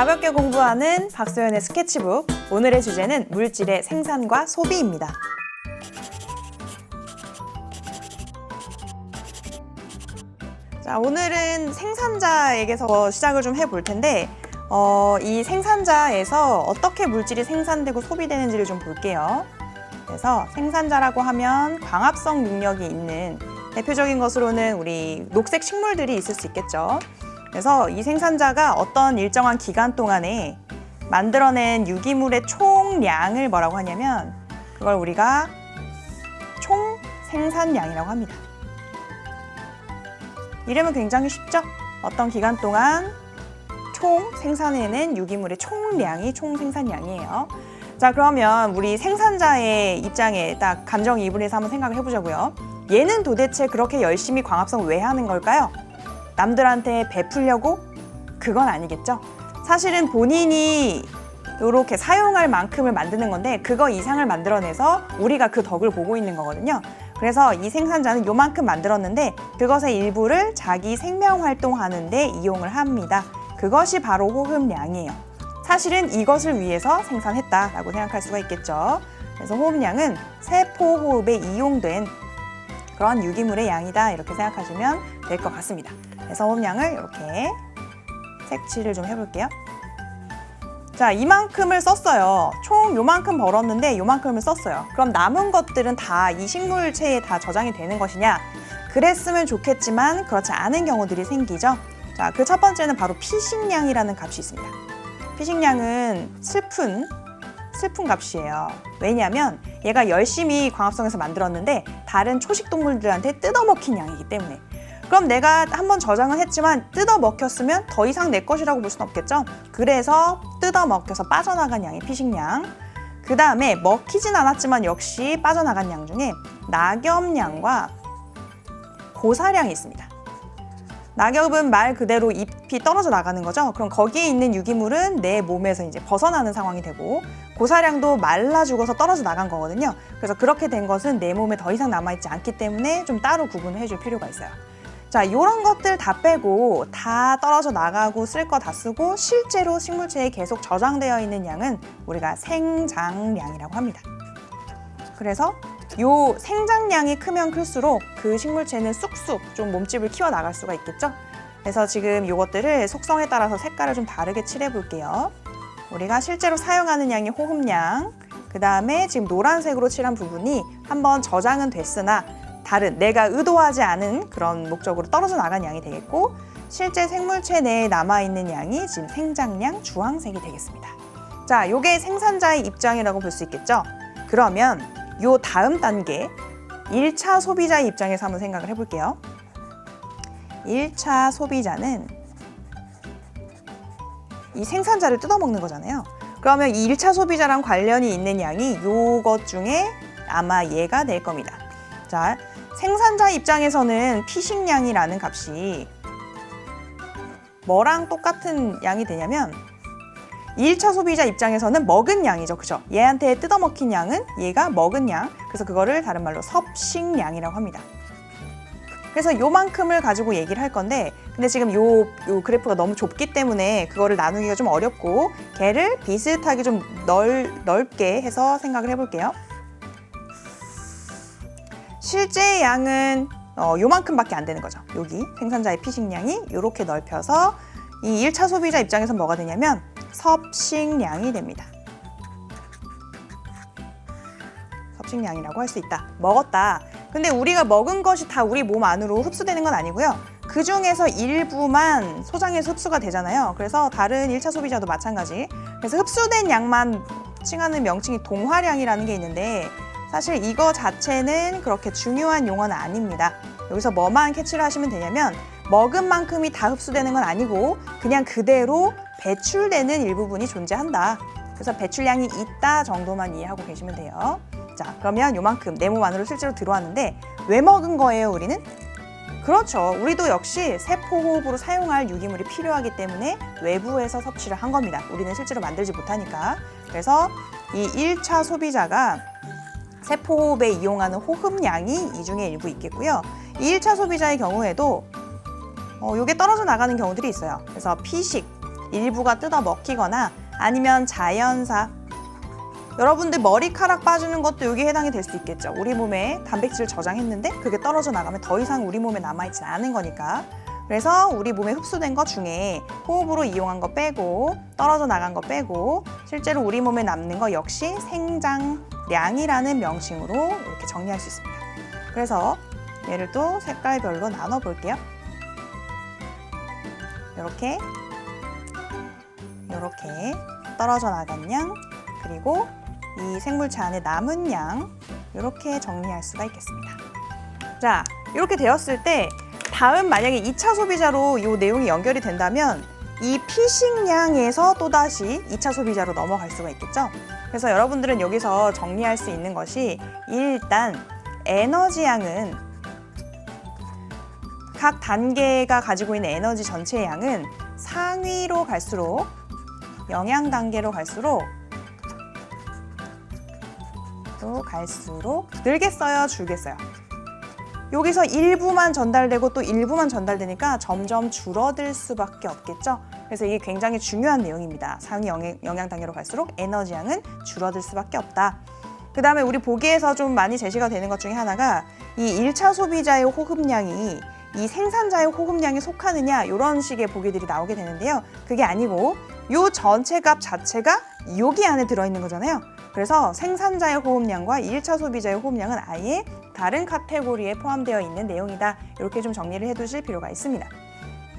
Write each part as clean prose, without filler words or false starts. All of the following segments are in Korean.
가볍게 공부하는 박소연의 스케치북. 오늘의 주제는 물질의 생산과 소비입니다. 자, 오늘은 생산자에게서 시작을 좀 해볼 텐데 이 생산자에서 어떻게 물질이 생산되고 소비되는지를 좀 볼게요. 그래서 생산자라고 하면 광합성 능력이 있는 대표적인 것으로는 우리 녹색 식물들이 있을 수 있겠죠. 그래서 이 생산자가 어떤 일정한 기간 동안에 만들어낸 유기물의 총량을 뭐라고 하냐면 그걸 우리가 총 생산량이라고 합니다. 이름은 굉장히 쉽죠? 어떤 기간 동안 총 생산해낸 유기물의 총량이 총 생산량이에요. 자, 그러면 우리 생산자의 입장에 딱 감정이입을 해서 한번 생각을 해보자고요. 얘는 도대체 그렇게 열심히 광합성을 왜 하는 걸까요? 남들한테 베풀려고? 그건 아니겠죠. 사실은 본인이 이렇게 사용할 만큼을 만드는 건데 그거 이상을 만들어내서 우리가 그 덕을 보고 있는 거거든요. 그래서 이 생산자는 요만큼 만들었는데 그것의 일부를 자기 생명활동하는 데 이용을 합니다. 그것이 바로 호흡량이에요. 사실은 이것을 위해서 생산했다라고 생각할 수가 있겠죠. 그래서 호흡량은 세포 호흡에 이용된 그런 유기물의 양이다 이렇게 생각하시면 될 것 같습니다. 그래서 호흡량을 이렇게 색칠을 좀 해볼게요. 자, 이만큼을 썼어요. 총 요만큼 벌었는데 요만큼을 썼어요. 그럼 남은 것들은 다 이 식물체에 다 저장이 되는 것이냐? 그랬으면 좋겠지만 그렇지 않은 경우들이 생기죠. 자, 그 첫 번째는 바로 피식량이라는 값이 있습니다. 피식량은 슬픈 값이에요. 왜냐하면 얘가 열심히 광합성해서 만들었는데 다른 초식동물들한테 뜯어먹힌 양이기 때문에. 그럼 내가 한번 저장은 했지만 뜯어먹혔으면 더 이상 내 것이라고 볼 수는 없겠죠. 그래서 뜯어먹혀서 빠져나간 양이 피식량. 그 다음에 먹히진 않았지만 역시 빠져나간 양 중에 낙엽량과 고사량이 있습니다. 낙엽은 말 그대로 잎이 떨어져 나가는 거죠. 그럼 거기에 있는 유기물은 내 몸에서 이제 벗어나는 상황이 되고 고사량도 말라 죽어서 떨어져 나간 거거든요. 그래서 그렇게 된 것은 내 몸에 더 이상 남아있지 않기 때문에 좀 따로 구분을 해줄 필요가 있어요. 자, 이런 것들 다 빼고 다 떨어져 나가고 쓸 거 다 쓰고 실제로 식물체에 계속 저장되어 있는 양은 우리가 생장량이라고 합니다. 그래서 요 생장량이 크면 클수록 그 식물체는 쑥쑥 좀 몸집을 키워 나갈 수가 있겠죠. 그래서 지금 요것들을 속성에 따라서 색깔을 좀 다르게 칠해 볼게요. 우리가 실제로 사용하는 양이 호흡량, 그 다음에 지금 노란색으로 칠한 부분이 한번 저장은 됐으나 다른 내가 의도하지 않은 그런 목적으로 떨어져 나간 양이 되겠고 실제 생물체 내에 남아있는 양이 지금 생장량 주황색이 되겠습니다. 자, 요게 생산자의 입장이라고 볼 수 있겠죠. 그러면 요 다음 단계 1차 소비자의 입장에서 한번 생각을 해볼게요. 1차 소비자는 이 생산자를 뜯어먹는 거잖아요. 그러면 이 1차 소비자랑 관련이 있는 양이 요것 중에 아마 얘가 될 겁니다. 자, 생산자 입장에서는 피식량이라는 값이 뭐랑 똑같은 양이 되냐면 1차 소비자 입장에서는 먹은 양이죠. 그죠? 얘한테 뜯어먹힌 양은 얘가 먹은 양. 그래서 그거를 다른 말로 섭식량이라고 합니다. 그래서 요만큼을 가지고 얘기를 할 건데 근데 지금 요 그래프가 너무 좁기 때문에 그거를 나누기가 좀 어렵고 걔를 비슷하게 좀 넓게 해서 생각을 해볼게요. 실제 양은 요만큼밖에 안 되는 거죠. 여기 생산자의 피식량이 이렇게 넓혀서 이 1차 소비자 입장에서 뭐가 되냐면 섭식량이 됩니다. 섭식량이라고 할 수 있다. 먹었다. 근데 우리가 먹은 것이 다 우리 몸 안으로 흡수되는 건 아니고요. 그 중에서 일부만 소장해서 흡수가 되잖아요. 그래서 다른 1차 소비자도 마찬가지. 그래서 흡수된 양만 칭하는 명칭이 동화량이라는 게 있는데 사실 이거 자체는 그렇게 중요한 용어는 아닙니다. 여기서 뭐만 캐치를 하시면 되냐면 먹은 만큼이 다 흡수되는 건 아니고 그냥 그대로 배출되는 일부분이 존재한다. 그래서 배출량이 있다 정도만 이해하고 계시면 돼요. 자, 그러면 요만큼 내 몸 안으로 실제로 들어왔는데 왜 먹은 거예요, 우리는? 그렇죠. 우리도 역시 세포 호흡으로 사용할 유기물이 필요하기 때문에 외부에서 섭취를 한 겁니다. 우리는 실제로 만들지 못하니까. 그래서 이 1차 소비자가 세포 호흡에 이용하는 호흡량이 이 중에 일부 있겠고요. 이 1차 소비자의 경우에도 요게 떨어져 나가는 경우들이 있어요. 그래서 피식, 일부가 뜯어 먹히거나 아니면 자연사, 여러분들 머리카락 빠지는 것도 여기에 해당이 될 수 있겠죠. 우리 몸에 단백질을 저장했는데 그게 떨어져 나가면 더 이상 우리 몸에 남아있진 않은 거니까. 그래서 우리 몸에 흡수된 것 중에 호흡으로 이용한 거 빼고 떨어져 나간 거 빼고 실제로 우리 몸에 남는 거 역시 생장량이라는 명칭으로 이렇게 정리할 수 있습니다. 그래서 얘를 또 색깔별로 나눠 볼게요. 이렇게 떨어져 나간 양, 그리고 이 생물체 안에 남은 양, 이렇게 정리할 수가 있겠습니다. 자, 이렇게 되었을 때 다음 만약에 2차 소비자로 이 내용이 연결이 된다면 이 피식량에서 또다시 2차 소비자로 넘어갈 수가 있겠죠. 그래서 여러분들은 여기서 정리할 수 있는 것이 일단 에너지양은 각 단계가 가지고 있는 에너지 전체의 양은 상위로 갈수록 영양 단계로 갈수록 늘겠어요, 줄겠어요? 여기서 일부만 전달되고 또 일부만 전달되니까 점점 줄어들 수밖에 없겠죠. 그래서 이게 굉장히 중요한 내용입니다. 상위 영양 단계로 갈수록 에너지양은 줄어들 수밖에 없다. 그 다음에 우리 보기에서 좀 많이 제시가 되는 것 중에 하나가 이 1차 소비자의 호흡량이 이 생산자의 호흡량에 속하느냐, 이런 식의 보기들이 나오게 되는데요. 그게 아니고 이 전체 값 자체가 여기 안에 들어있는 거잖아요. 그래서 생산자의 호흡량과 1차 소비자의 호흡량은 아예 다른 카테고리에 포함되어 있는 내용이다. 이렇게 좀 정리를 해두실 필요가 있습니다.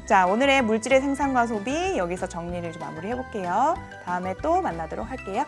자, 오늘의 물질의 생산과 소비 여기서 정리를 좀 마무리해 볼게요. 다음에 또 만나도록 할게요.